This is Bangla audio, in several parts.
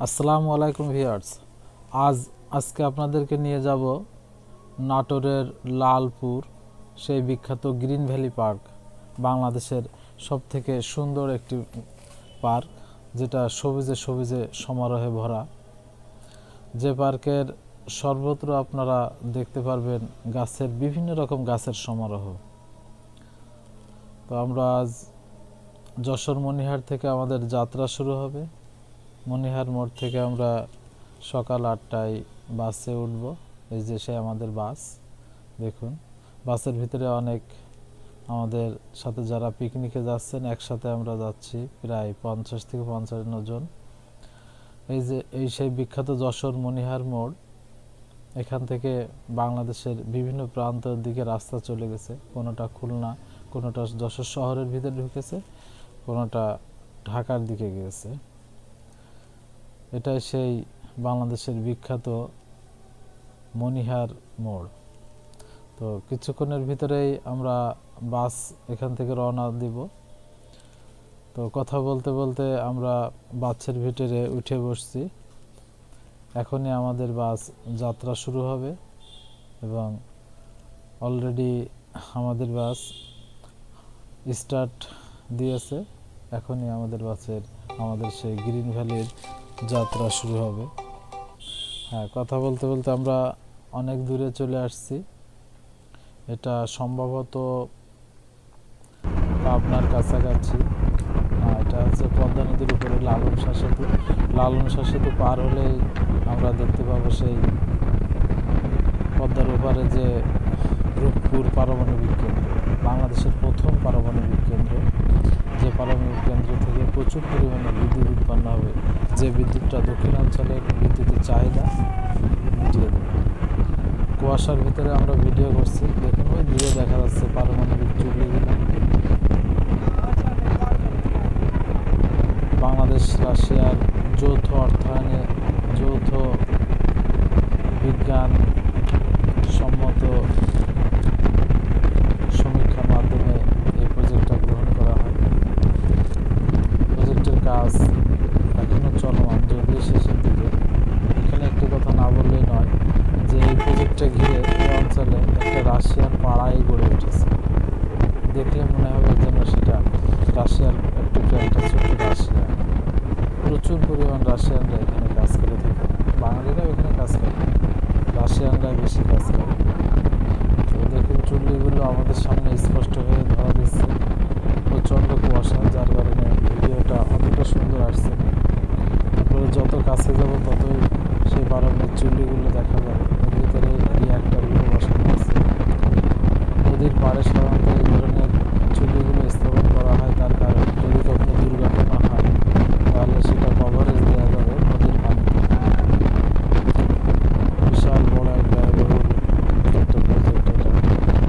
আসসালামু আলাইকুম ভিউয়ার্স। আজকে আপনাদেরকে নিয়ে যাব নাটোরের লালপুর, সেই বিখ্যাত গ্রিন ভ্যালি পার্ক, বাংলাদেশের সবথেকে সুন্দর একটি পার্ক, যেটা সবুজে সবুজে সমারোহে ভরা। যে পার্কের সর্বত্র আপনারা দেখতে পারবেন গাছের বিভিন্ন রকম গাছের সমারোহ। তো আমরা আজ যশোর মনিহার থেকে আমাদের যাত্রা শুরু হবে। মনিহার মোড় থেকে আমরা সকাল 8টায় বাসে উঠব। এই যে সে আমাদের বাস, দেখুন বাসের ভিতরে অনেক আমাদের সাথে যারা পিকনিকে যাচ্ছেন, একসাথে আমরা যাচ্ছি প্রায় 50 থেকে 55 জন। এই সেই বিখ্যাত যশোর মনিহার মোড়। এখান থেকে বাংলাদেশের বিভিন্ন প্রান্তের দিকে রাস্তা চলে গেছে, কোনোটা খুলনা, কোনোটা যশোর শহরের ভিতরে ঢুকেছে, কোনোটা ঢাকার দিকে গেছে। এটাই সেই বাংলাদেশের বিখ্যাত মনিহার মোড়। তো কিছুক্ষণের ভিতরেই আমরা বাস এখান থেকে রওনা দিব। তো কথা বলতে বলতে আমরা বাসের ভিতরে উঠে বসছি। এখনই আমাদের বাস যাত্রা শুরু হবে এবং অলরেডি আমাদের বাস স্টার্ট দিয়েছে। এখনই আমাদের সেই গ্রিন ভ্যালির যাত্রা শুরু হবে। হ্যাঁ, কথা বলতে বলতে আমরা অনেক দূরে চলে আসছি। এটা সম্ভবত পাবনার কাছাকাছি। এটা হচ্ছে পদ্মা নদীর উপরে লালন শাহ সেতু। লালন শাহ সেতু পার হলেই আমরা দেখতে পাবো সেই পদ্মার ওপারে যে রূপপুর পারমাণবিক কেন্দ্র, বাংলাদেশের প্রথম পারমাণবিক কেন্দ্র। যে পারমাণবিক কেন্দ্র থেকে প্রচুর পরিমাণে বিদ্যুৎ উৎপন্ন হবে, যে বিদ্যুৎটা দক্ষিণাঞ্চলের বিদ্যুতের চাহিদা মিটিয়ে দেবে। কুয়াশার ভিতরে আমরা ভিডিও করছি, দেখুন ওই দূরে দেখা যাচ্ছে পারমাণবিক চুল্লিগুলো। বাংলাদেশ রাশিয়ার যৌথ অর্থায়নে, যৌথ বিজ্ঞান সম্মত সমীক্ষার মাধ্যমে এই প্রজেক্টটা গ্রহণ করা হয়। প্রজেক্টের কাজ এখনো চলমান, যদিও শেষের দিকে। এখানে একটি কথা না বললেই নয় যে এই প্রজেক্টটা ঘিরে এই অঞ্চলে একটা রাশিয়ান পাড়াই গড়ে উঠেছে। দেখলে মনে হবে যেন সেটা রাশিয়ার একটা ছোট্ট রাশিয়া। প্রচুর পরিমাণ রাশিয়ানরা এখানে কাজ করে থাকে। বাঙালিরাও এখানে কাজ করে, রাশিয়ানরা বেশি কাজ করে। তো দেখুন চুল্লিগুলো আমাদের সামনে স্পষ্ট হয়ে ধরা দিচ্ছে। প্রচণ্ড কুয়াশা, যার কারণে ভিডিওটা অতটা সুন্দর আসছে না। তারপরে যত কাছে যাব ততই সেই পারমাণবিক চুল্লিগুলো দেখা যাবে। এর ভিতরে রিঅ্যাক্টরগুলো বসানো আছে। নদীর পাড়ে সাধারণত এই ধরনের চুল্লিগুলো স্থাপন করা হয়, তার কারণ যদি কখনো দুর্ঘটনা হয় তাহলে সেটা কভারেজ দেওয়া যাবে নদীর পানিতে। বিশাল বড় এক ব্যয়বহুল একটা প্রজেক্ট এটা।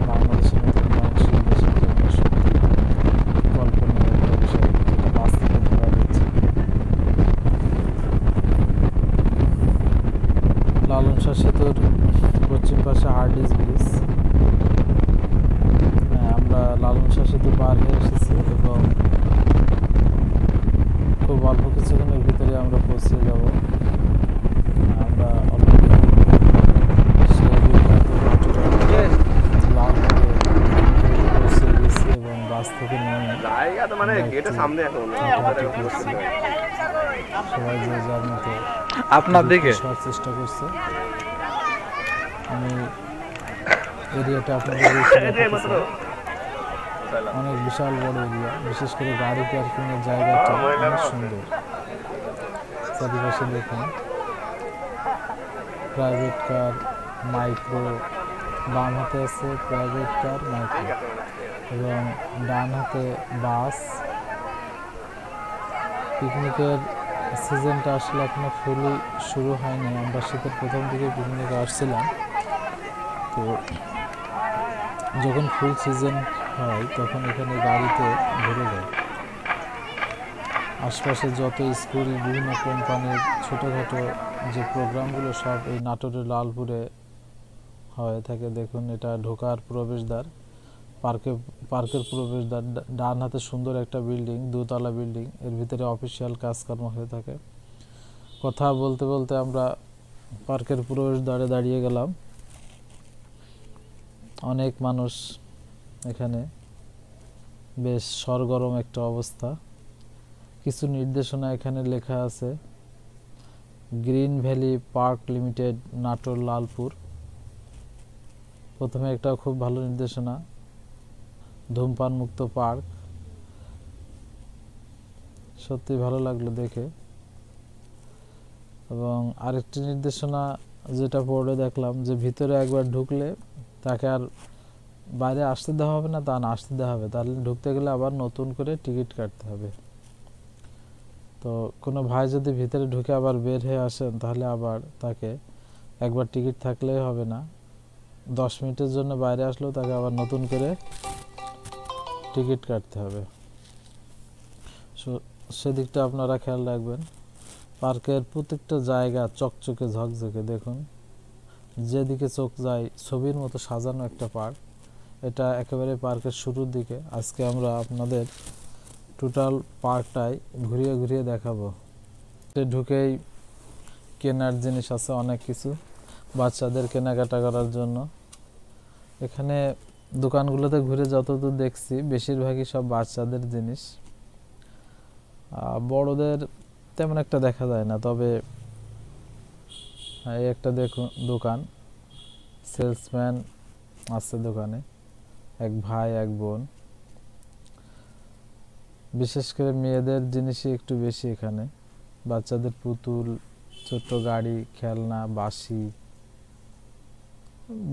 বাংলাদেশের মতো উন্নয়নশীল দেশের জন্য সত্যি কল্পনীয় একটা বিষয়, যেটা বাস্তবে ধরা দিচ্ছে। লালন শাহ সেতুর পশ্চিম পাশে হার্ডিস ব্রিজ। আমরা লালন শাহ সেতু পার হয়ে এসেছি এবং খুব অল্প কিছুক্ষণের ভিতরে আমরা পৌঁছে যাব। আমরা অলরেডি সেই বিখ্যাত লালপুরে পৌঁছে গেছি এবং বাস থেকে নেমে সবাই যে যার মতো আপনার দিকে শোয়ার চেষ্টা করছে। আমি এরিয়াটা আপনাদের অনেক বিশাল বড় এরিয়া, বিশেষ করে গাড়ি পার্কিং এর জায়গাটা অনেক সুন্দর। চারিপাশে দেখুন প্রাইভেট কার, মাইক্রো, বাম হাতে আছে প্রাইভেট কার, মাইক্রো, এবং ডান হাতে বাস। পিকনিকের সিজনটা আসলে এখনো ফুলই শুরু হয়নি। আমরা শীতের প্রথম দিকে পিকনিকে আসছিলাম। তো যখন ফুল সিজন হয় তখন এখানে গাড়িতে ভরে যায়। আশপাশে যত স্কুল, বিভিন্ন কোম্পানির ছোটোখাটো যে প্রোগ্রামগুলো সব এই নাটোরের লালপুরে হয়ে থাকে। দেখুন এটা ঢোকার প্রবেশদ্বার, পার্কের প্রবেশদ্বার। ডান হাতে সুন্দর একটা বিল্ডিং, 2 তলা বিল্ডিং। এর ভিতরে অফিসিয়াল কাজকর্ম হয়ে থাকে। কথা বলতে বলতে আমরা পার্কের প্রবেশদ্বারে দাঁড়িয়ে গেলাম। অনেক মানুষ এখানে, বেশ সরগরম একটা অবস্থা। কিছু নির্দেশনা এখানে লেখা আছে, green valley park limited, Natore, Lalpur. প্রথমে একটা খুব ভালো নির্দেশনা, ধূমপান মুক্ত পার্ক। সত্যি ভালো লাগলো দেখে। এবং আরেকটি নির্দেশনা যেটা পড়ে দেখলাম, যে ভিতরে একবার ঢুকলে তাকে আর বাইরে আসতে দেওয়া হবে না, তা না, আসতে দেওয়া হবে। তাহলে ঢুকতে গেলে আবার নতুন করে টিকিট কাটতে হবে। তো কোনো ভাই যদি ভিতরে ঢুকে আবার বের হয়ে আসেন, তাহলে আবার তাকে একবার টিকিট থাকলেই হবে না, 10 মিনিটের জন্য বাইরে আসলেও তাকে আবার নতুন করে টিকিট কাটতে হবে। সেদিকটা আপনারা খেয়াল রাখবেন। পার্কের প্রত্যেকটা জায়গা চকচকে ঝকঝকে। দেখুন, যেদিকে চোখ যায় ছবির মতো সাজানো একটা পার্ক। এটা একেবারে পার্কের শুরুর দিকে। আজকে আমরা আপনাদের টোটাল পার্কটাই ঘুরিয়ে ঘুরিয়ে দেখাবো। ঢুকেই কেনার জিনিস আছে অনেক কিছু, বাচ্চাদের কেনাকাটা করার জন্য। এখানে দোকানগুলোতে ঘুরে যতদূর দেখছি বেশিরভাগই সব বাচ্চাদের জিনিস, বড়দের তেমন একটা দেখা যায় না। তবে এই একটা দেখুন দোকান, সেলসম্যান আছে দোকানে, এক ভাই এক বোন। বিশেষ করে মেয়েদের জিনিসই একটু বেশি এখানে, বাচ্চাদের পুতুল, ছোট্ট গাড়ি, খেলনা, বাঁশি,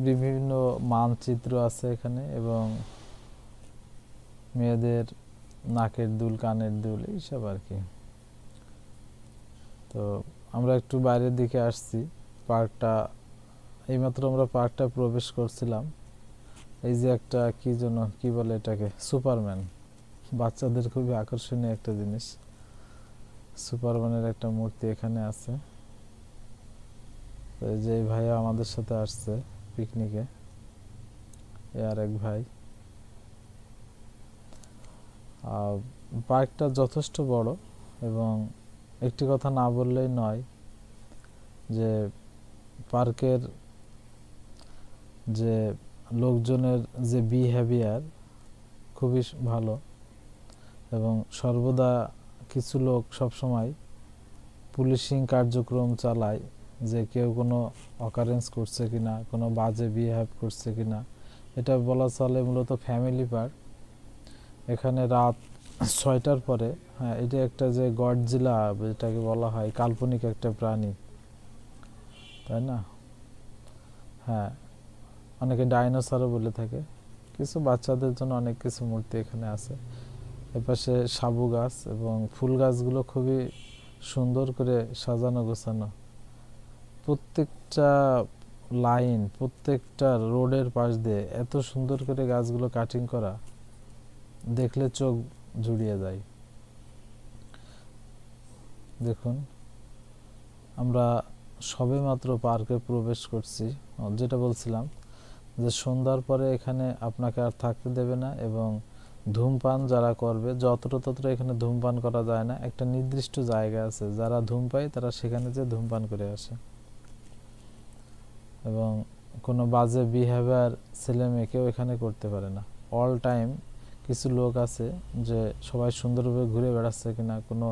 বিভিন্ন মানচিত্র আছে এখানে, এবং মেয়েদের নাকের দুল, কানের দুল, এইসব আর কি। তো আমরা একটু বাইরের দিকে আসছি। পার্কটা এইমাত্র আমরা পার্কটা প্রবেশ করছিলাম। এই যে একটা কি বলে এটাকে, সুপারম্যান, বাচ্চাদের খুবই আকর্ষণীয় একটা জিনিস। সুপারম্যানের একটা মূর্তি এখানে আছে। তো এই যে ভাইয়া আমাদের সাথে আসছে পিকনিকে, আর এক ভাই। পার্কটা যথেষ্ট বড়, এবং একটি কথা না বললেই নয় যে পার্কের যে লোকজনের যে বিহেভিয়ার খুবই ভালো, এবং সর্বদা কিছু লোক সবসময় পুলিশিং কার্যক্রম চালায়, যে কেউ কোনো অকারেন্স করছে কিনা, কোনো বাজে বিহেভ করছে কিনা। এটা বলা চলে মূলত ফ্যামিলি পার্ক। এখানে রাত 6টার পরে, হ্যাঁ, এটা একটা যে গডজিলা যেটাকে বলা হয়, কাল্পনিক একটা প্রাণী, তাই না? হ্যাঁ, অনেকে ডাইনোসরও বলে থাকে। কিছু বাচ্চাদের জন্য অনেক কিছু মূর্তি এখানে আছে। এপাশে সাবু গাছ এবং ফুল গাছগুলো খুবই সুন্দর করে সাজানো গোছানো। প্রত্যেকটা লাইন, প্রত্যেকটা রোডের পাশ দিয়ে এত সুন্দর করে গাছগুলো কাটিং করা, দেখলে চোখ জুড়িয়ে যায়। দেখুন, আমরা সবেমাত্র পার্কে প্রবেশ করছি। যেটা বলছিলাম যে সন্ধ্যার পরে এখানে আপনাকে আর থাকতে দেবে না, এবং ধূমপান যারা করবে, যত্র এখানে ধূমপান করা যায় না। একটা নির্দিষ্ট জায়গা আছে, যারা ধূমপাই তারা সেখানে যে ধূমপান করে আসে। এবং কোনো বাজে বিহেভিয়ার ছেলে মেয়েকেও এখানে করতে পারে না। অল টাইম কিছু লোক আছে যে সবাই সুন্দরভাবে ঘুরে বেড়াচ্ছে কিনা, কোনো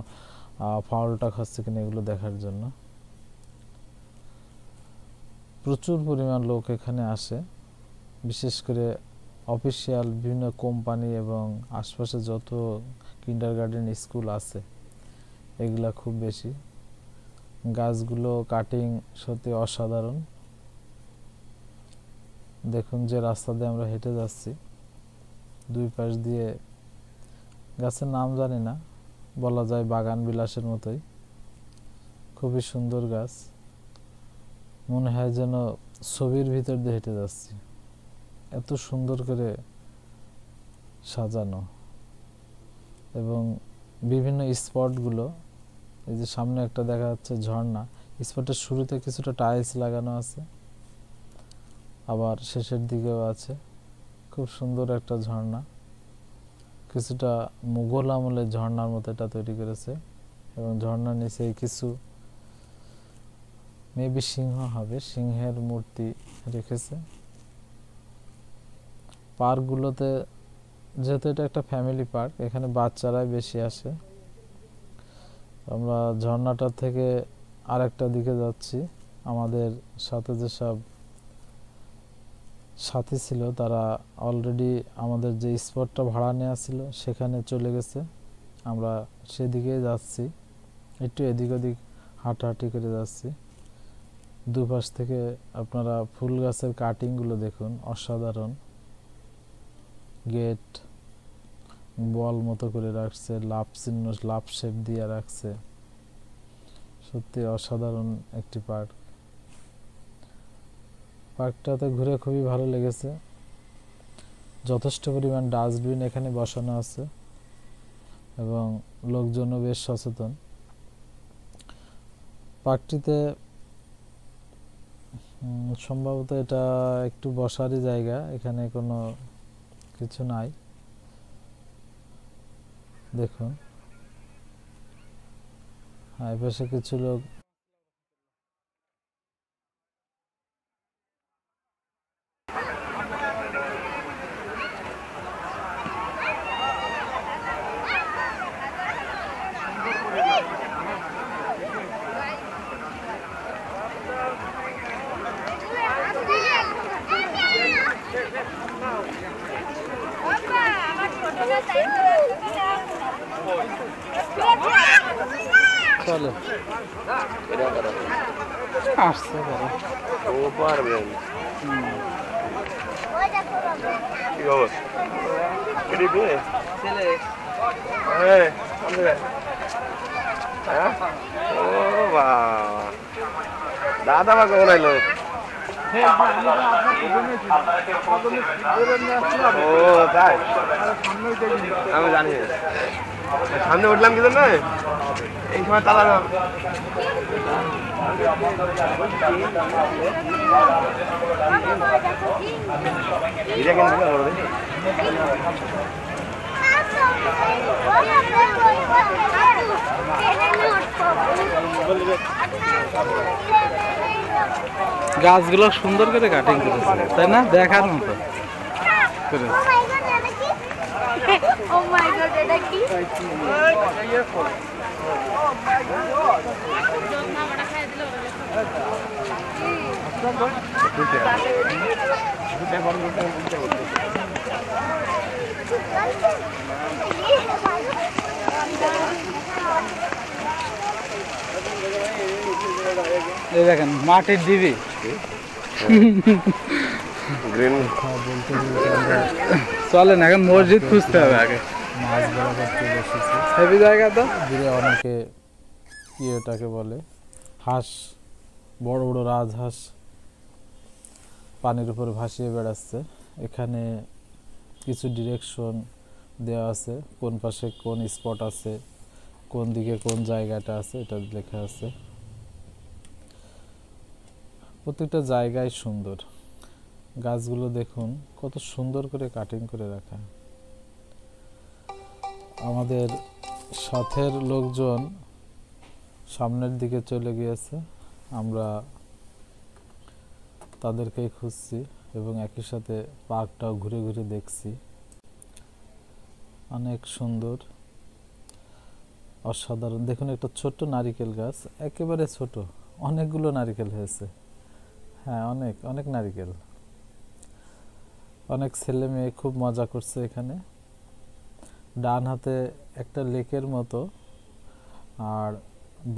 ফাউলটা খাচ্ছে কিনা, এগুলো দেখার জন্য। প্রচুর পরিমাণ লোক এখানে আসে, বিশেষ করে অফিসিয়াল বিভিন্ন কোম্পানি এবং আশপাশে যত কিন্ডারগার্টেন স্কুল আছে এগুলা খুব বেশি। গাছগুলো কাটিং সত্যি অসাধারণ। দেখুন যে রাস্তা দিয়ে আমরা হেঁটে যাচ্ছি, দুই পাশ দিয়ে গাছের নাম জানি না, বলা যায় বাগান বিলাসের মতোই। খুবই সুন্দর গাছ, মনে হয় যেন ছবির ভিতর দিয়ে হেঁটে যাচ্ছি, এত সুন্দর করে সাজানো। এবং বিভিন্ন স্পটগুলো, এই যে সামনে একটা দেখা যাচ্ছে ঝর্ণা, স্পটের শুরুতে কিছুটা টাইলস লাগানো আছে, আবার শেষের দিকেও আছে। খুব সুন্দর একটা ঝর্ণা, কিছুটা মুঘল আমলের ঝর্ণার মতো এটা তৈরি করেছে। এবং ঝর্ণার নিচে কিছু মেবি সিংহ হবে, সিংহের মূর্তি রেখেছে। পার্কগুলোতে যেহেতু এটা একটা ফ্যামিলি পার্ক, এখানে বাচ্চারাই বেশি আসে। আমরা ঝর্ণাটার থেকে আরেকটা দিকে যাচ্ছি। আমাদের সাথে যেসব সাথী ছিল তারা অলরেডি আমাদের যে স্পটটা ভাড়া নেওয়া ছিল সেখানে চলে গেছে। আমরা সেদিকেই যাচ্ছি, একটু এদিক ওদিক হাঁটাহাঁটি করে যাচ্ছি। দুপাশ থেকে আপনারা ফুল গাছের কাটিংগুলো দেখুন, অসাধারণ। গেট বল মতো করে রাখছে, লাভ চিহ্ন, লাভ শেপ দিয়ে রাখছে। সত্যি অসাধারণ একটি পার্ক। পার্কটাতে ঘুরে খুবই ভালো লেগেছে। যথেষ্ট পরিমাণ ডাস্টবিন এখানে বসানো আছে এবং লোকজনও বেশ সচেতন। পার্কটিতে সম্ভবত এটা একটু বসারই জায়গা, এখানে কোনো কিছু নাই। দেখুন, হ্যাঁ, এপাশে কিছু লোক চলে আসছে ও পারবেন কি খবর? কেডি বে ছেলে হ্যাঁ হ্যাঁ ও বাবা দাদা বা কোন আইলো? ও তাই আমি জানি। সামনে উঠলাম কি জন্য এই সময় তালা গাছগুলো সুন্দর করে কাটিং করেছে, তাই না? দেখার মতো এই দেখেন মাটির দিবি। চলেন এখন মসজিদ খুঁজতে হবে আগে। মাছ ধরা করতে বসেছে, হেভি জায়গা তো। দূরে অনেকে এটাকে বলে হাঁস, বড় বড় রাজহাঁস পানির উপর ভাসিয়ে বেড়াচ্ছে। এখানে কিছু ডিরেকশন দেওয়া আছে, কোন পাশে কোন স্পট আছে, কোন দিকে কোন জায়গাটা আছে, এটা লেখা আছে। প্রত্যেকটা জায়গায় সুন্দর। গাছগুলো দেখুন কত সুন্দর করে কাটিং করে রাখা। আমাদের সাথের লোকজন সামনের দিকে চলে গিয়েছে, আমরা তাদেরকেই খুঁজছি এবং একই সাথে পার্কটাও ঘুরে ঘুরে দেখছি। অনেক সুন্দর, অসাধারণ। দেখুন একটা ছোট্ট নারিকেল গাছ, একেবারে ছোট, অনেকগুলো নারিকেল হয়েছে। হ্যাঁ, অনেক অনেক নারিকেল। অনেক ছেলে মেয়ে খুব মজা করছে এখানে। ডান হাতে একটা লেকের মতো, আর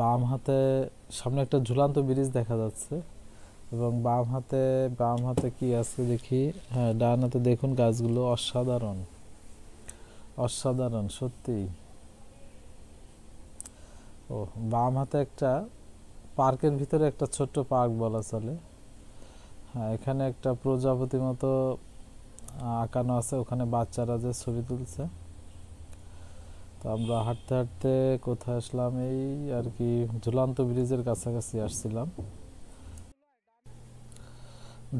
বাম হাতে সামনে একটা ঝুলন্ত ব্রিজ দেখা যাচ্ছে এবং বাম হাতে কি আছে দেখি। হ্যাঁ, ডান হাতে দেখুন গাছগুলো অসাধারণ, অসাধারণ সত্যি। ও বাম হাতে একটা পার্কের ভিতরে একটা ছোট্ট পার্ক বলা চলে। হ্যাঁ, এখানে একটা প্রজাপতি মতো আঁকানো আছে, ওখানে বাচ্চারা যে ছবি তুলছে। তো আমরা হাঁটতে হাঁটতে কোথায় আসলাম, এই আর কি ঝুলন্ত ব্রিজের কাছাকাছি আসছিলাম।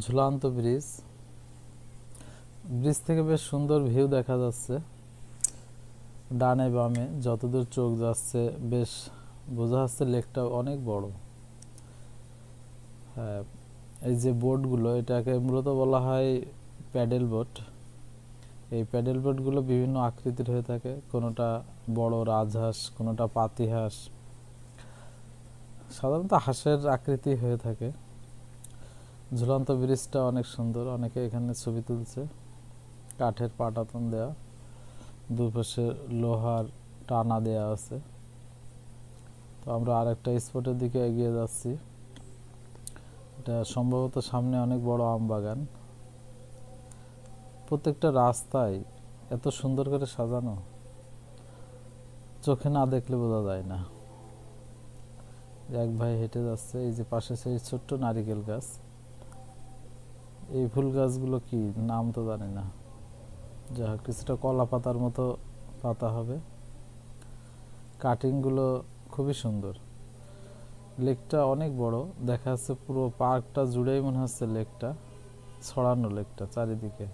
ঝুলন্ত ব্রিজ থেকে বেশ সুন্দর ভিউ দেখা যাচ্ছে। ডানে বামে যতদূর চোখ যাচ্ছে বেশ বোঝা যাচ্ছে লেকটা অনেক বড়। এই যে বোটগুলো এটাকে মূলত বলা হয় প্যাডেল বোট। এই প্যাডেল বোটগুলো বিভিন্ন আকৃতির হয়ে থাকে, কোনোটা বড় রাজহাঁস, কোনোটা পাতিহাঁস, সাধারণত হাঁসের আকৃতি হয়ে থাকে। ঝুলন্ত ব্রিজটা অনেক সুন্দর, অনেকে এখানে ছবি তুলছে। কাঠের পাটাতন দেয়া, দুপাশে লোহার টানা দেয়া আছে। তো আমরা আরেকটা স্পটের দিকে এগিয়ে যাচ্ছি। এটা সম্ভবত সামনে অনেক বড় আম বাগান। প্রত্যেকটা রাস্তায় এত সুন্দর করে সাজানো, চোখে না দেখলে বোঝা যায় না। এক ভাই হেঁটে যাচ্ছে, এই যে পাশে সেই ছোট্ট নারিকেল গাছ। এই ফুল গাছগুলো কি নাম তো জানি না, যা হোক কিছুটা কলা পাতার মতো পাতা হবে। কাটিংগুলো খুবই সুন্দর। লেকটা অনেক বড়, দেখা যাচ্ছে পুরো পার্কটা জুড়েই মনে হচ্ছে লেকটা ছড়ানো, লেকটা চারিদিকে।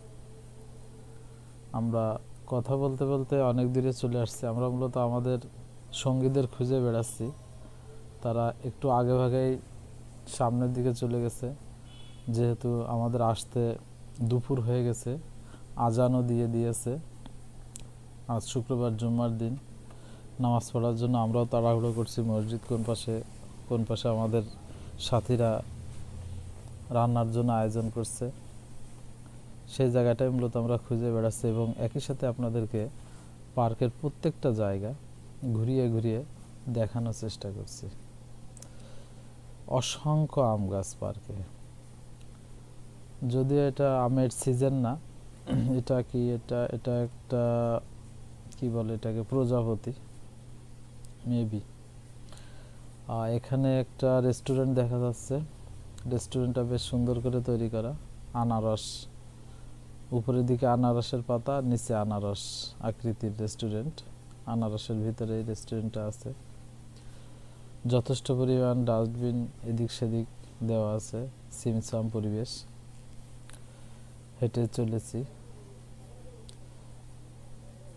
আমরা কথা বলতে বলতে অনেক দূরে চলে আসছি। আমরা মূলত আমাদের সঙ্গীদের খুঁজে বেড়াচ্ছি, তারা একটু আগে ভাগেই সামনের দিকে চলে গেছে, যেহেতু আমাদের আসতে দুপুর হয়ে গেছে, আজানও দিয়ে দিয়েছে। আজ শুক্রবার জুম্মার দিন, নামাজ পড়ার জন্য আমরাও তাড়াহুড়ো করছি। মসজিদ কোন পাশে আমাদের সাথীরা রান্নার জন্য আয়োজন করছে, সেই জায়গাটাই মূলত আমরা খুঁজে বেড়াচ্ছি এবং একই সাথে আপনাদেরকে পার্কের প্রত্যেকটা জায়গা ঘুরিয়ে ঘুরিয়ে দেখানোর চেষ্টা করছি। অসংখ্য আম গাছ পার্কে, যদিও এটা আমের সিজন না। এটা কি, এটা একটা কি বলে এটাকে, প্রজাপতি মেবি। এখানে একটা রেস্টুরেন্ট দেখা যাচ্ছে। রেস্টুরেন্টটা বেশ সুন্দর করে তৈরি করা। আনারস, উপরের দিকে আনারসের পাতা, নিচে আনারস আকৃতির রেস্টুরেন্ট। আনারসের ভিতরে এই রেস্টুরেন্টটা আছে। যথেষ্ট পরিমাণ ডাস্টবিন এদিক সেদিক দেওয়া আছে, ছিমছাম পরিবেশ। হেঁটে চলেছি,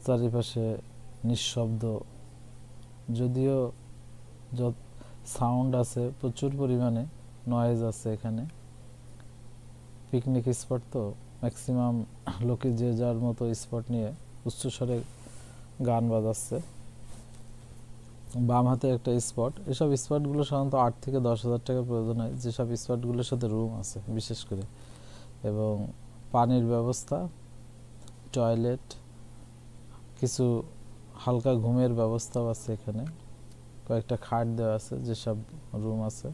চারিপাশে নিঃশব্দ, যদিও সাউন্ড আছে প্রচুর পরিমাণে, নয়েজ আছে এখানে। পিকনিক স্পট তো, ম্যাক্সিমাম লোকে যে যার মতো স্পট নিয়ে উচ্চস্বরে গান বাজাচ্ছে। বাম হাতে একটা স্পট। এসব স্পটগুলো সাধারণত 8 থেকে 10,000 টাকা প্রয়োজন হয়, যেসব স্পটগুলোর সাথে রুম আছে বিশেষ করে, এবং পানির ব্যবস্থা, টয়লেট, কিছু হালকা ঘুমের ব্যবস্থাও আছে এখানে। কয়েকটা খাট দেওয়া আছে যেসব রুম আছে।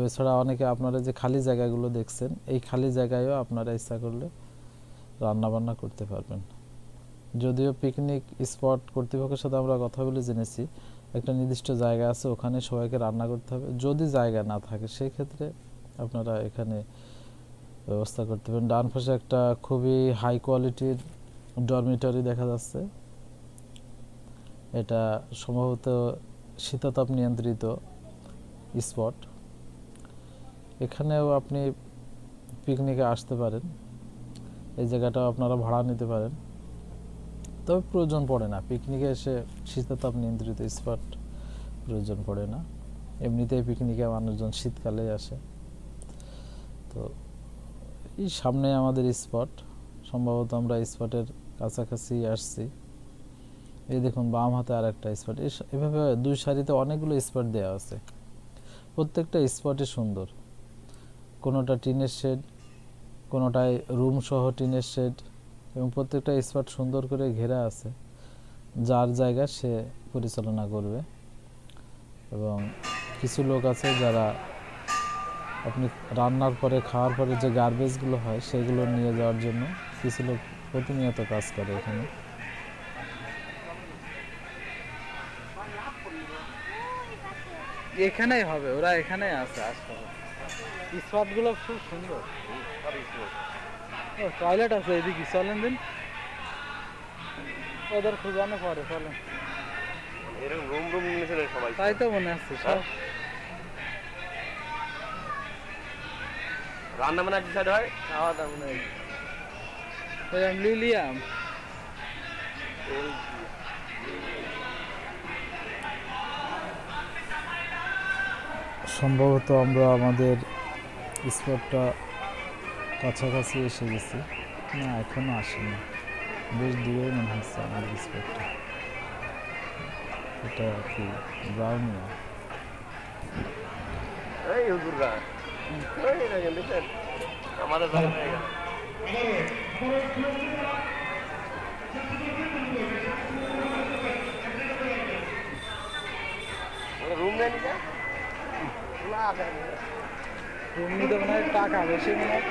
এছাড়া অনেকে আপনারা যে খালি জায়গাগুলো দেখছেন, এই খালি জায়গায়ও আপনারা ইচ্ছা করলে রান্নাবান্না করতে পারবেন। যদিও পিকনিক স্পট কর্তৃপক্ষের সাথে আমরা কথা বলে জেনেছি একটা নির্দিষ্ট জায়গা আছে, ওখানে সবাইকে রান্না করতে হবে। যদি জায়গা না থাকে সেই ক্ষেত্রে আপনারা এখানে ব্যবস্থা করতে পারেন। ডান পাশে একটা খুবই হাই কোয়ালিটির ডরমিটরি দেখা যাচ্ছে। এটা সম্ভবত শীতাতাপ নিয়ন্ত্রিত স্পট। এখানেও আপনি পিকনিকে আসতে পারেন, এই জায়গাটাও আপনারা ভাড়া নিতে পারেন। তবে প্রয়োজন পড়ে না, পিকনিকে এসে শীতাতাপ নিয়ন্ত্রিত স্পট প্রয়োজন পড়ে না। এমনিতেই পিকনিকে মানুষজন শীতকালে আসে। তো এই সামনে আমাদের স্পট, সম্ভবত আমরা স্পটের কাছাকাছি আসছি। এই দেখুন বাম হাতে আর একটা স্পট। এভাবে দুই সারিতে অনেকগুলো স্পট দেওয়া আছে। প্রত্যেকটা স্পটই সুন্দর, কোনোটা টিনের শেড, কোনোটায় রুম সহ টিনের শেড, এবং প্রত্যেকটা স্পট সুন্দর করে ঘেরা আছে। যার জায়গা সে পরিচালনা করবে। এবং কিছু লোক আছে যারা আপনি রান্নার পরে খাওয়ার পরে যে গার্বেজগুলো হয় সেগুলো নিয়ে যাওয়ার জন্য কিছু লোক প্রতিনিয়ত কাজ করে এখানে। এখানেই হবে, ওরা এখানেই আছে। আসতে স্পটগুলো খুব সুন্দর। টয়লেট আছে এদিকে, চলেন দিন ওদের খুঁজানো পরে, চলেন। এরকম রুম রুম নিয়েছে সবাই, তাই তো মনে হচ্ছে সব। রান্না বান্না ডিসাইড হয়, খাওয়া দাওয়া নেই। লিলিয়াম সম্ভবত আমরা আমাদের স্পটটা কাছাকাছি এসে গেছি। না, এখনো আসেনি, বেশ দূরে মনে হচ্ছে আমাদের স্পটটা। এটা কি ব্রাউনিয়া? এই হুজুররা ওই দেখেন দেখেন আমাদের জায়গা থেকে রুম নেই নিকা খোলা আছে রুম নিতে মনে হয় টাকা বেশি মনে হয়।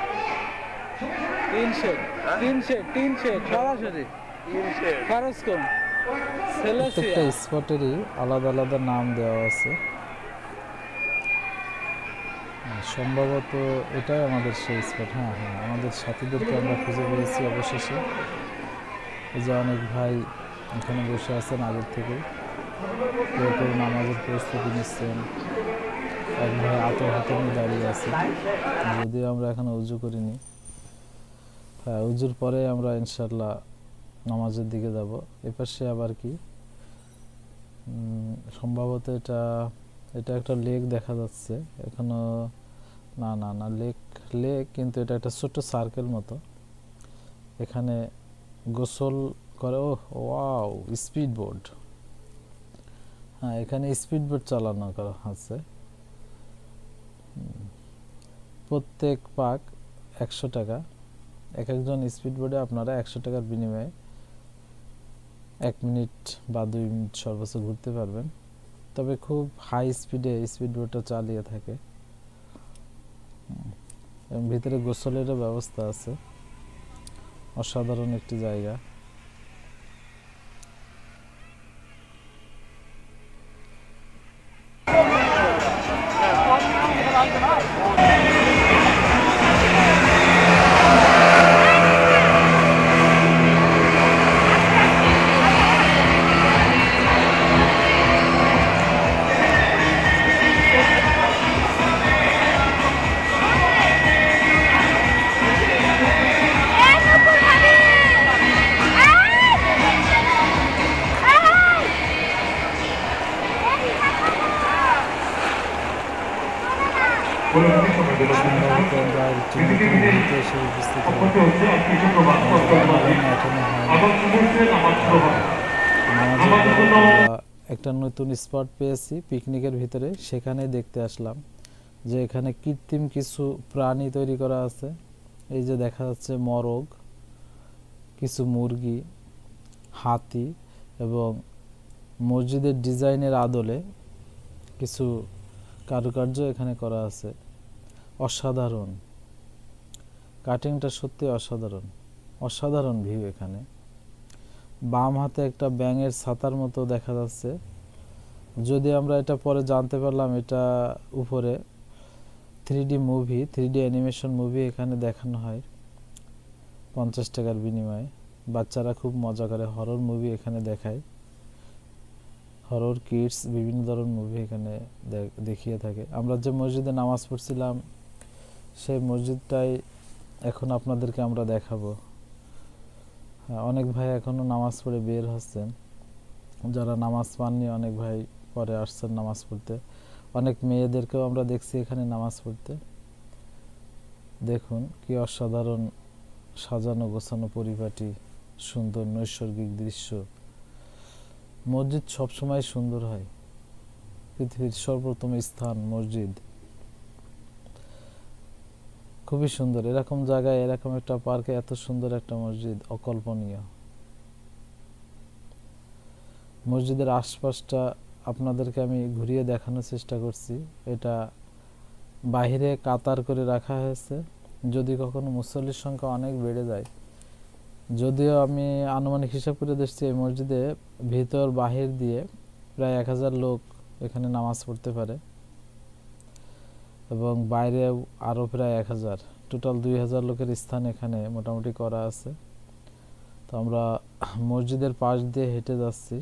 টিন শেড সরাসরি খরচ কম। প্রত্যেকটা স্পটেরই আলাদা আলাদা নাম দেওয়া আছে। সম্ভবত এটাই আমাদের সেই স্পট। হ্যাঁ হ্যাঁ, আমাদের সাথীদেরকে আমরা খুঁজে পেয়েছি অবশেষে। এই যে অনেক ভাই এখানে বসে আছেন আগের থেকে, কেউ কেউ নামাজের প্রস্তুতি নিচ্ছেন। এক ভাই আতর হাতে নিয়ে দাঁড়িয়ে আছে, যদিও আমরা এখনো উজু করিনি। হ্যাঁ, উজুর পরে আমরা ইনশাল্লাহ নামাজের দিকে যাব। এপাশে আবার কি সম্ভবত এটা একটা লেক দেখা যাচ্ছে এখনো। না না না, লেক কিন্তু এটা একটা ছোট্ট সার্কেল মতো। এখানে গোসল করে। ও ওয়াও, স্পিড বোট। হ্যাঁ, এখানে স্পিড বোট চালানো করা আছে। প্রত্যেক পাক 100 টাকা। এক একজন স্পিড বোটে আপনারা 100 টাকার বিনিময়ে 1 মিনিট বা 2 মিনিট সর্বোচ্চ ঘুরতে পারবেন। তবে খুব হাই স্পিডে স্পিড বোটটা চালিয়ে থাকে। এবং ভিতরে গোসলেরও ব্যবস্থা আছে। অসাধারণ একটি জায়গা। একটা নতুন স্পট পেয়েছি পিকনিকের ভিতরে, সেখানে দেখতে আসলাম যে এখানে কৃত্রিম কিছু প্রাণী তৈরি করা আছে। এই যে দেখা যাচ্ছে মোরগ, কিছু মুরগি, হাতি এবং মসজিদের ডিজাইনের আদলে কিছু কারুকার্য এখানে করা আছে। অসাধারণ, কাটিংটা সত্যি অসাধারণ। অসাধারণ ভিউ এখানে। বাম হাতে একটা ব্যাঙের ছাতার মতো দেখা যাচ্ছে। যদি আমরা এটা পরে জানতে পারলাম, এটা উপরে 3D অ্যানিমেশন মুভি এখানে দেখানো হয় 50 টাকার বিনিময়ে। বাচ্চারা খুব মজা করে। হরর মুভি এখানে দেখায়, হরর কিডস বিভিন্ন ধরনের মুভি এখানে দেখিয়ে থাকে। আমরা যে মসজিদে নামাজ পড়ছিলাম সেই মসজিদটাই এখন আপনাদেরকে আমরা দেখাবো। অনেক ভাই এখনো নামাজ পড়ে বের হচ্ছেন। যারা নামাজ পাননি অনেক ভাই পরে আসছেন নামাজ পড়তে। অনেক মেয়েদেরকেও আমরা দেখছি এখানে নামাজ পড়তে। দেখুন কি অসাধারণ সাজানো গোছানো পরিপাটি সুন্দর নৈসর্গিক দৃশ্য। মসজিদ সবসময় সুন্দর হয়। পৃথিবীর সর্বোত্তম স্থান মসজিদ, খুবই সুন্দর। এরকম জায়গায় এরকম একটা পার্কে এত সুন্দর একটা মসজিদ অকল্পনীয়। মসজিদের আশপাশটা আপনাদেরকে আমি ঘুরিয়ে দেখানোর চেষ্টা করছি। এটা বাহিরে কাতার করে রাখা হয়েছে, যদি কখনো মুসল্লির সংখ্যা অনেক বেড়ে যায়। যদিও আমি আনুমানিক হিসাব করে দেখছি এই মসজিদে ভিতর বাহির দিয়ে প্রায় 1000 লোক এখানে নামাজ পড়তে পারে এবং বাইরে আরও প্রায় 1000, টোটাল 2000 লোকের স্থান এখানে মোটামুটি করা আছে। তো আমরা মসজিদের পাশ দিয়ে হেঁটে যাচ্ছি।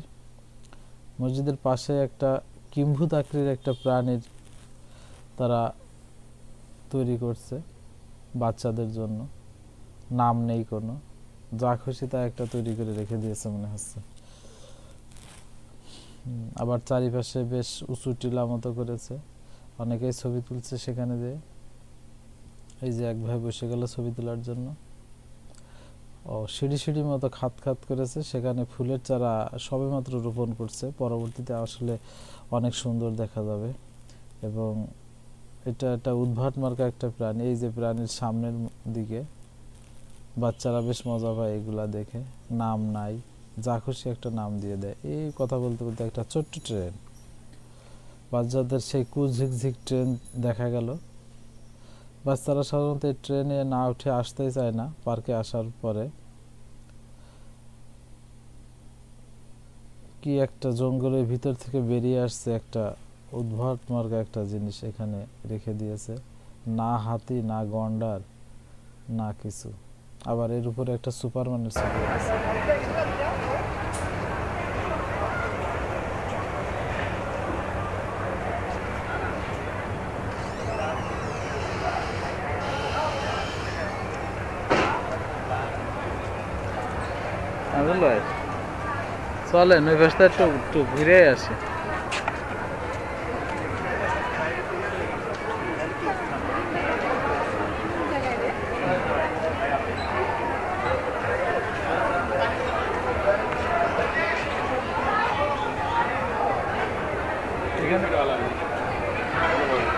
মসজিদের পাশে একটা কিম্ভূত আকৃতির একটা প্রাণীর তারা তৈরি করছে বাচ্চাদের জন্য। নাম নেই কোনো, যা খুশি তা একটা তৈরি করে রেখে দিয়েছে মনে হচ্ছে। আবার চারিপাশে বেশ উঁচু টিলা মতো করেছে। অনেকেই ছবি তুলছে সেখানে যে এই যে এক ভাই বসে গেল ছবি তোলার জন্য। ও সিঁড়ি সিঁড়ি মতো খাত খাত করেছে, সেখানে ফুলের চারা সবেমাত্র রোপণ করছে, পরবর্তীতে আসলে অনেক সুন্দর দেখা যাবে। এবং এটা একটা উদ্ভাট মার্কা একটা প্রাণী। এই যে প্রাণীর সামনের দিকে বাচ্চারা বেশ মজা পায় এগুলা দেখে, নাম নাই, যা খুশি একটা নাম দিয়ে দেয়। এই কথা বলতে বলতে একটা ছোট্ট ট্রেন, বাচ্চাদের সেই কুঝিকঝিক ট্রেন দেখা গেল। বাচ্চারা সাধারণত এই ট্রেনে না উঠে আসতেই চায় না। পার্কে আসার পরে কি একটা জঙ্গলের ভিতর থেকে বেরিয়ে আসছে একটা উদ্ভট মার্কা একটা জিনিস এখানে রেখে দিয়েছে, না হাতি না গন্ডার না কিছু। আবার এর উপরে একটা সুপারম্যানের ছবি আছে। চলেন ওই পাশটা একটু ঘুরে আসি।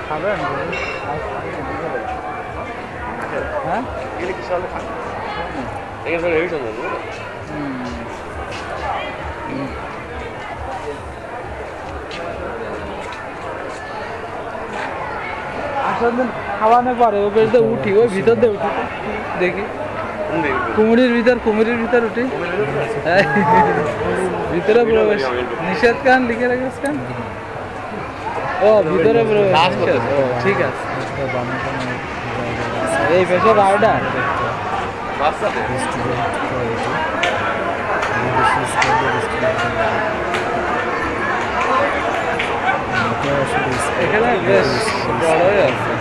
খাবেন? হ্যাঁ খাওয়ানোর পরে ওই বেশে উঠি, ওই ভিতর দিয়ে উঠি দেখি কুমিরের ভিতর উঠি। ভিতরে প্রবেশ নিষেধ কান লিখে রাখিস কেন? ও ভিতরে প্রবেশ নিষেধ। ও ঠিক আছে। এই পেশা রাইডার এখানে বেশ বড়ই আছে।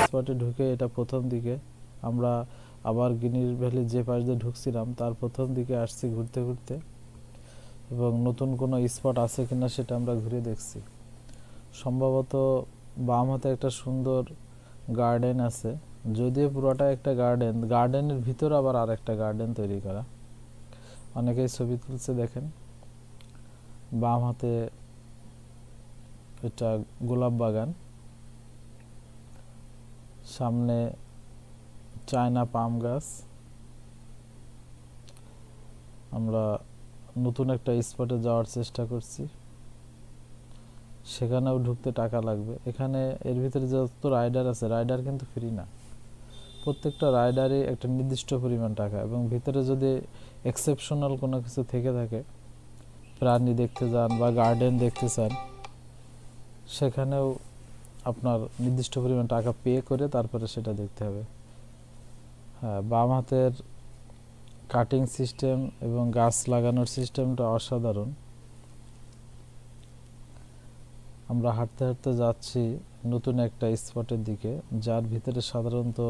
স্পটে ঢুকে এটা প্রথম দিকে আমরা আবার গিনির ভ্যালি যে পাশ দিয়ে ঢুকছিলাম তার প্রথম দিকে আসছি ঘুরতে ঘুরতে, এবং নতুন কোনো স্পট আছে কিনা সেটা আমরা ঘুরে দেখছি। সম্ভবত বাম হাতে একটা সুন্দর গার্ডেন আছে, যদিও পুরোটা একটা গার্ডেন, গার্ডেনের ভিতর আবার আর একটা গার্ডেন তৈরি করা। অনেকেই ছবি তুলছে দেখেন। বাম হাতে এটা গোলাপ বাগান, সামনে চায়না পাম গাছ। আমরা নতুন একটা স্পটে যাওয়ার চেষ্টা করছি, সেখানেও ঢুকতে টাকা লাগবে। এখানে এর ভিতরে যত রাইডার আছে, রাইডার কিন্তু ফ্রি না, প্রত্যেকটা রাইডারই একটা নির্দিষ্ট পরিমাণ টাকা। এবং ভিতরে যদি এক্সেপশনাল কোনো কিছু থেকে থাকে, প্রাণী দেখতে যান বা গার্ডেন দেখতে চান, সেখানেও আপনার নির্দিষ্ট পরিমাণ টাকা পে করে তারপরে সেটা দেখতে হবে। হ্যাঁ, বাম হাতের কাটিং সিস্টেম এবং গাছ লাগানোর সিস্টেমটা অসাধারণ। আমরা হাঁটতে হাঁটতে যাচ্ছি নতুন একটা স্পটের দিকে, যার ভিতরে সাধারণত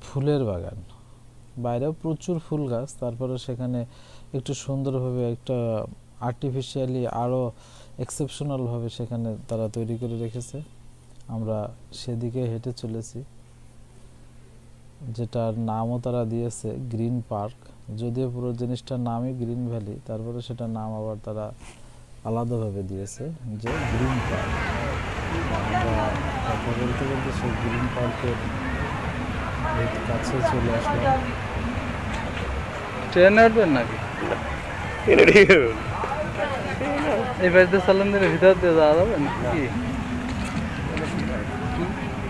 ফুলের বাগান, বাইরেও প্রচুর ফুল গাছ, তারপরে সেখানে একটু সুন্দরভাবে একটা আর্টিফিশিয়ালি আরও এক্সেপশনালভাবে সেখানে তারা তৈরি করে রেখেছে। আমরা সেদিকে হেঁটে চলেছি, যেটার নামও তারা দিয়েছে গ্রিন পার্ক, যদিও পুরো জিনিসটার নামই গ্রিন ভ্যালি, তারপরে সেটার নাম আবার তারা আলাদাভাবে দিয়েছে যে গ্রিন পার্ক। আমরা কথা বলতে বলতে সেই গ্রিন পার্কের কাছে চলে আসলাম। ট্রেন উঠবেন নাকি? এই বাড়িতে চালান দিলে ভিতর দিয়ে যাওয়া যাবে নাকি?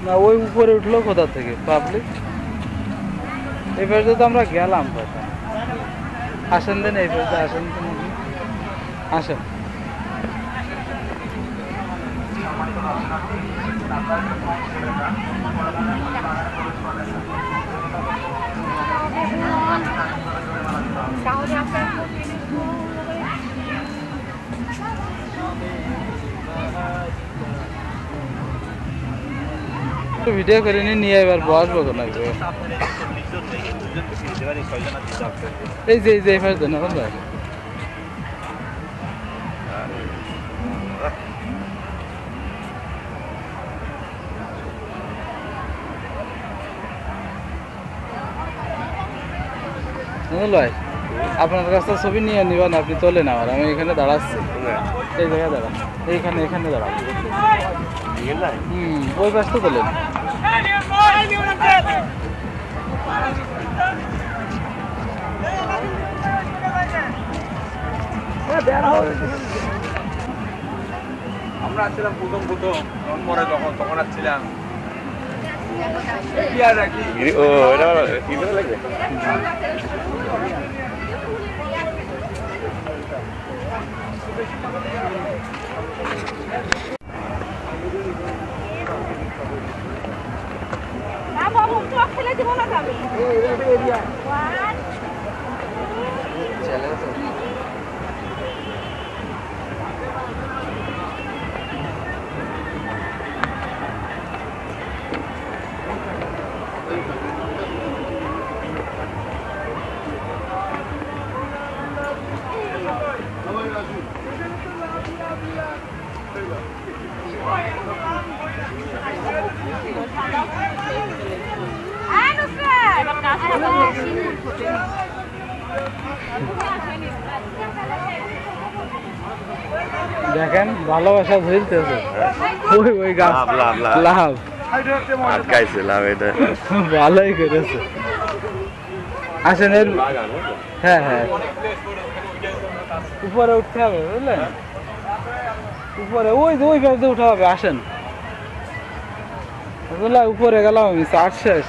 না ওই উপরে উঠলো কোথা থেকে পাবলিক? এই বাড়িতে তো আমরা গেলাম কথা। আসেন দেন এই বাড়িতে, আসেন আসেন। ভিডিও করে নিয়ে এবার বসবো লাগবে। এই যে এই যে ভাই নয় আপনার কাছে ছবি নিয়ে নিবেন, আপনি তোলেন আমার, আমি এখানে দাঁড়াচ্ছি, এই জায়গায় দাঁড়ান, এখানে দাঁড়ান। ওই পাশটা তোলেন। আমরা আসছিলাম প্রথম পরে তখন আসছিলাম। ও এটা কি করে লাগবে? দেখেন ভালোবাসা ধরতেছে, ওই গাছ লাভ আটকাইছে লাভ, এটা ভালোই করেছে। আসেন এর, হ্যাঁ হ্যাঁ উপরে উঠতে হবে বুঝলেন, উপরে ওই গাছতে উঠা হবে। আসেন উপরে গেলাম আমি, চার শেষ।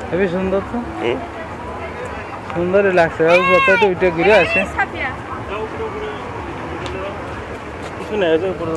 হেবি সুন্দর তো, সুন্দরই লাগছে। কত উঠে ঘুরে আসে, কিছু নেই উপরে।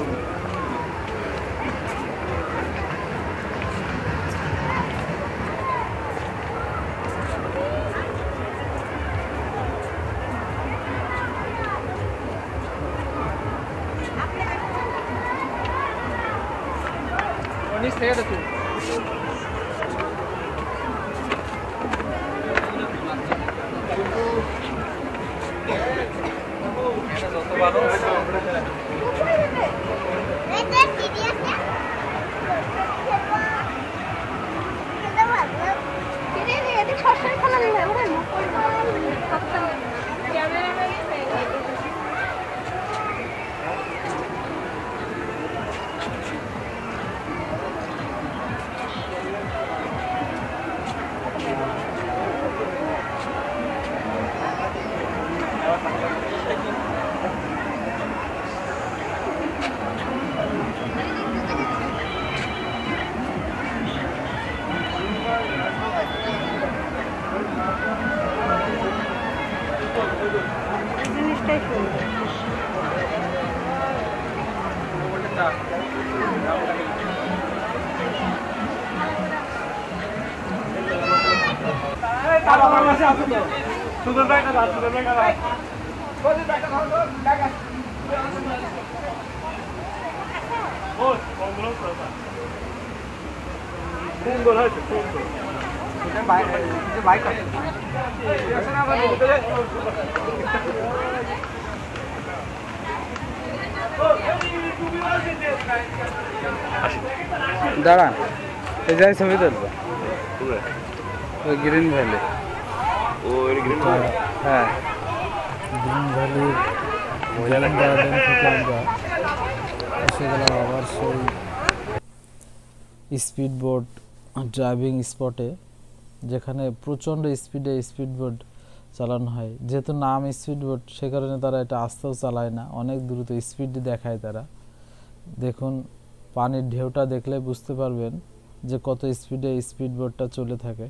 দাঁড়ান, এই যাই ছবি তুলবো, ওই গ্রিন ভ্যালি। হ্যাঁ, গ্রিন ভ্যালির গার্ডেন থেকে আমরা এসে গেলাম আবার সেই স্পিড বোট ড্রাইভিং স্পটে, যেখানে প্রচণ্ড স্পিডে স্পিড বোট চালানো হয়। যেহেতু নাম স্পিড বোট, সে কারণে তারা এটা আস্তেও চালায় না, অনেক দ্রুত স্পিড দেখায় তারা। দেখুন পানির ঢেউটা দেখলে বুঝতে পারবেন যে কত স্পিডে স্পিড বোটটা চলে থাকে।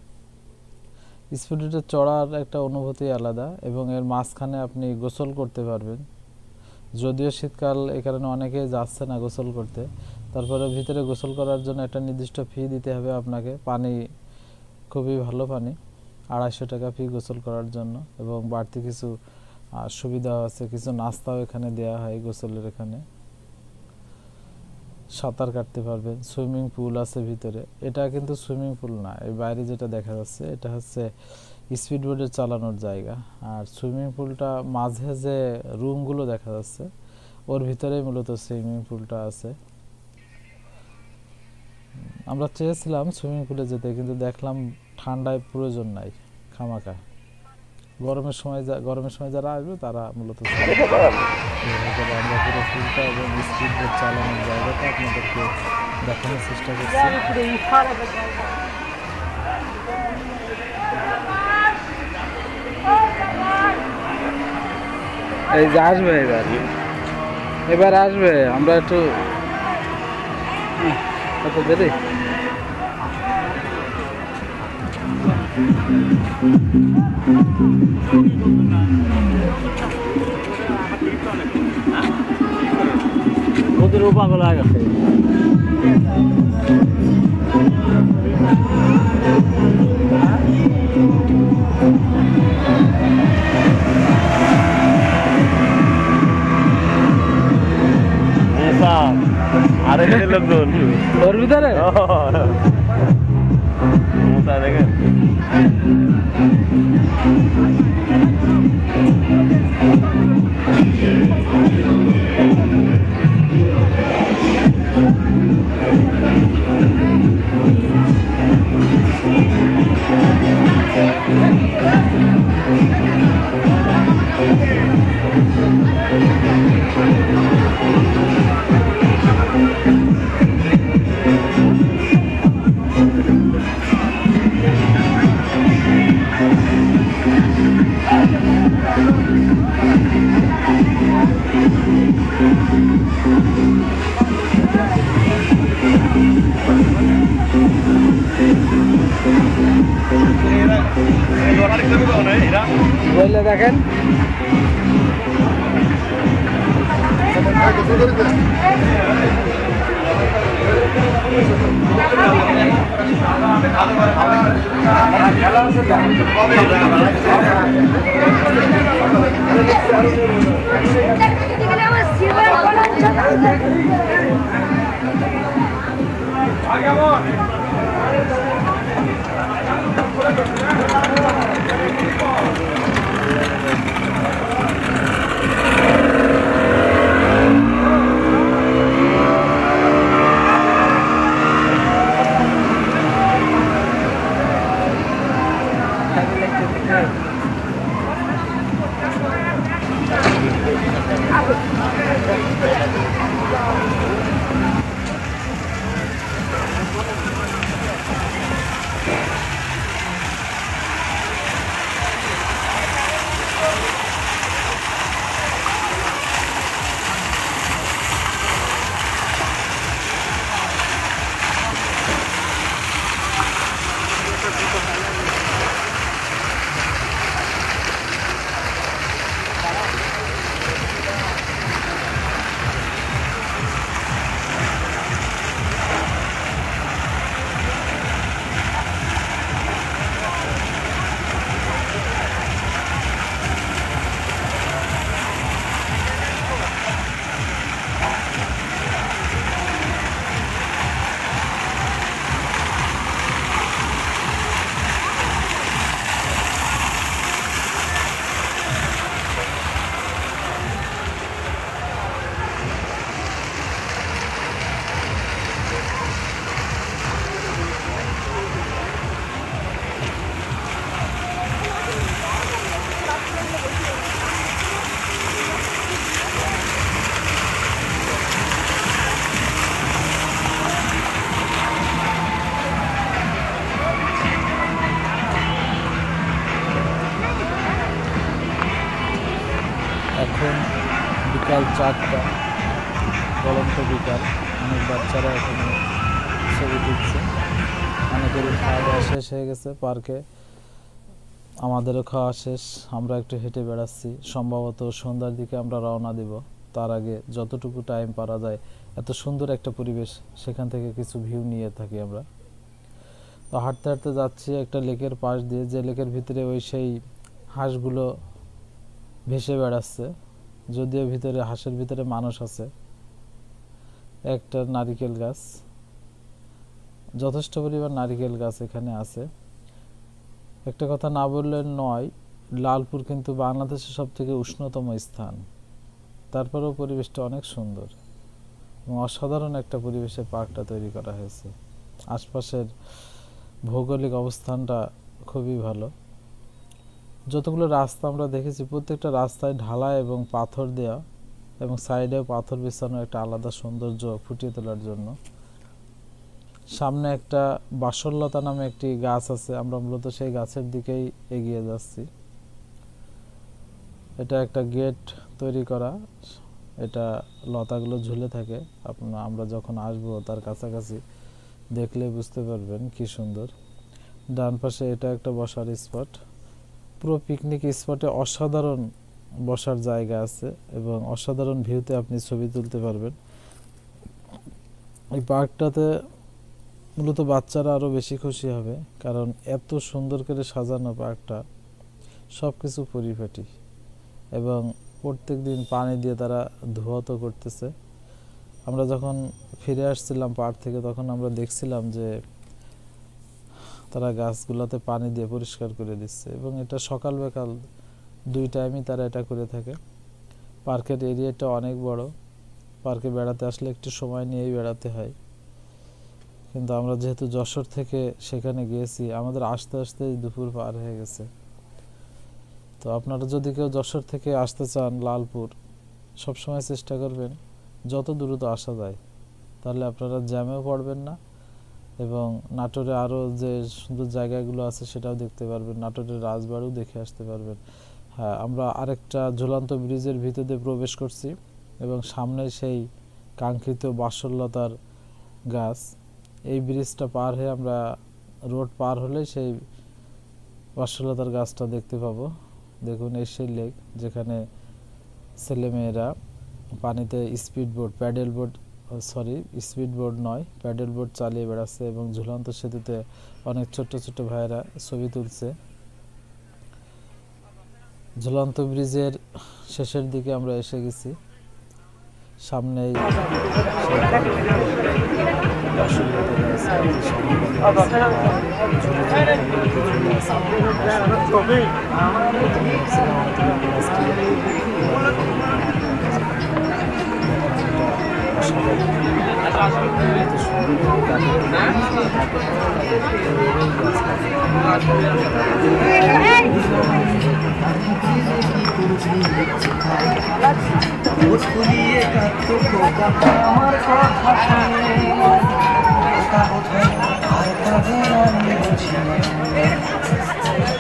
স্পিড বোটে চড়ার একটা অনুভূতি আলাদা এবং এর মাঝখানে আপনি গোসল করতে পারবেন। যদিও শীতকাল, এই কারণে অনেকেই যাচ্ছে না গোসল করতে, তারপরে ভিতরে গোসল করার জন্য একটা নির্দিষ্ট ফি দিতে হবে আপনাকে। পানি খুবই ভালো পানি, 250 টাকা ফি গোসল করার জন্য, এবং বাড়তি কিছু সুবিধা আছে, কিছু নাস্তাও এখানে দেওয়া হয় গোসলের এখানে। সাঁতার কাটতে পারবেন, সুইমিং পুল আছে ভিতরে। এটা কিন্তু সুইমিং পুল না, এই বাইরে যেটা দেখা যাচ্ছে এটা হচ্ছে স্পিড বোটের চালানোর জায়গা। আর সুইমিং পুলটা মাঝে যে রুমগুলো দেখা যাচ্ছে ওর ভিতরেই মূলত সুইমিং পুলটা আছে। আমরা চেয়েছিলাম সুইমিং পুলে যেতে, কিন্তু দেখলাম ঠান্ডায় প্রয়োজন নাই, খামাখা। গরমের সময় যারা আসবে তারা মূলত আমরা পুরো পুলটা এবং স্পিড বোট চালানোর জায়গাটা আপনাদেরকে দেখানোর চেষ্টা করছি। এই যে আসবে এবার আসবে, আমরা একটু কত দেরি ওদের পাগল হয়ে গেছে। আরে লোকজন ওর ভিতরে দেখেন বললে দেখেন এখন বিকাল 4টা, বলন্ত বিকাল। অনেক বাচ্চারা এখানে ছবি তুলছে। অনেকেরই খাওয়া দাওয়া শেষ হয়ে গেছে পার্কে, আমাদেরও খাওয়া শেষ। আমরা একটু হেঁটে বেড়াচ্ছি, সম্ভবত সন্ধ্যার দিকে আমরা রওনা দিব। তার আগে যতটুকু টাইম পারা যায়, এত সুন্দর একটা পরিবেশ, সেখান থেকে কিছু ভিউ নিয়ে থাকি আমরা। তো হাঁটতে হাঁটতে যাচ্ছি একটা লেকের পাশ দিয়ে, যে লেকের ভিতরে ওই সেই হাঁসগুলো ভেসে বেড়াচ্ছে, যদিও ভিতরে হাঁসের ভিতরে মানুষ আছে। একটা নারিকেল গাছ, যথেষ্ট পরিমাণ নারিকেল গাছ এখানে আছে। একটা কথা না বললে নয়, লালপুর কিন্তু বাংলাদেশের সবথেকে উষ্ণতম স্থান, তারপরেও পরিবেশটা অনেক সুন্দর এবং অসাধারণ একটা পরিবেশে পার্কটা তৈরি করা হয়েছে। আশপাশের ভৌগোলিক অবস্থানটা খুবই ভালো। যতগুলো রাস্তা আমরা দেখেছি, প্রত্যেকটা রাস্তায় ঢালাই এবং পাথর দেওয়া, এবং সাইডেও পাথর বিছানো, একটা আলাদা সৌন্দর্য ফুটিয়ে তোলার জন্য। সামনে একটা বাসরলতা নামে একটি গাছ আছে, আমরা মূলত সেই গাছের দিকেই এগিয়ে যাচ্ছি। এটা একটা গেট তৈরি করা, এটা লতাগুলো ঝুলে থাকে, আমরা যখন আসবো তার কাছাকাছি দেখলে বুঝতে পারবেন কি সুন্দর। ডান পাশে এটা একটা বসার স্পট, পুরো পিকনিক স্পটে অসাধারণ বসার জায়গা আছে এবং অসাধারণ ভিউতে আপনি ছবি তুলতে পারবেন। এই পার্কটাতে মূলত বাচ্চারা আরও বেশি খুশি হবে, কারণ এত সুন্দর করে সাজানো পার্কটা, সব কিছু পরিপাটি, এবং প্রত্যেক দিন পানি দিয়ে তারা ধোয়াতো করতেছে। আমরা যখন ফিরে আসছিলাম পার্ক থেকে, তখন আমরা দেখছিলাম যে তারা গাছগুলোতে পানি দিয়ে পরিষ্কার করে দিচ্ছে, এবং এটা সকাল বিকাল দুই টাইমই তারা এটা করে থাকে। পার্কের এরিয়াটা অনেক বড়, পার্কে বেড়াতে আসলে একটু সময় নিয়েই বেড়াতে হয়, কিন্তু আমরা যেহেতু যশোর থেকে সেখানে গিয়েছি, আমাদের আসতে আসতে দুপুর পার হয়ে গেছে। তো আপনারা যদি কেউ যশোর থেকে আসতে চান লালপুর, সবসময় চেষ্টা করবেন যত দ্রুত আসা যায়, তাহলে আপনারা জ্যামেও পড়বেন না, এবং নাটোরে আরও যে সুন্দর জায়গাগুলো আছে সেটাও দেখতে পারবেন, নাটোরের রাজবাড়িও দেখে আসতে পারবেন। হ্যাঁ, আমরা আরেকটা ঝুলন্ত ব্রিজের ভিতর দিয়ে প্রবেশ করছি, এবং সামনে সেই কাঙ্ক্ষিত বাসরলতার গাছ। এই ব্রিজটা পার হয়ে আমরা রোড পার হলে সেই বাসরলতার গাছটা দেখতে পাবো। দেখুন, এই সেই লেক যেখানে ছেলেমেয়েরা পানিতে স্পিডবোট, স্পিডবোট নয়, প্যাডেল বোট চালিয়ে বেড়াচ্ছে, এবং ঝুলন্ত সেতুতে অনেক ছোট্ট ছোট্ট ভাইয়েরা ছবি তুলছে। ঝুলন্ত ব্রিজের শেষের দিকে আমরা এসে গেছি, সামনেই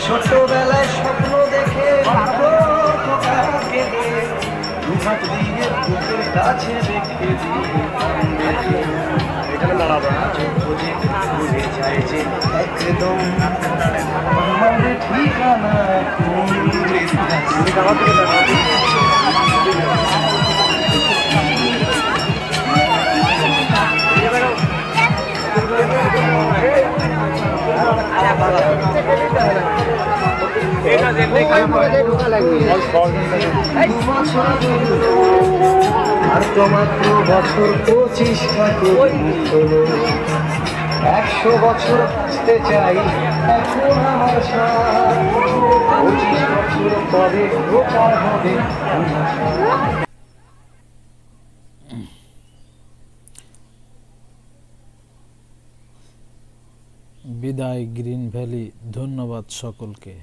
ছোটবেলায় স্বপ্ন দেখে বুকের কাছে রেখে এখানে দাঁড়াবো বুঝে যায় যে একদম ঠিকানা আর তোমাত্র বছর 25টা 100 বছর বাঁচতে চাই এখন আমার 25 বছর পরে প্রচার হবে। বিদায় গ্রিন ভ্যালি, ধন্যবাদ সকলকে।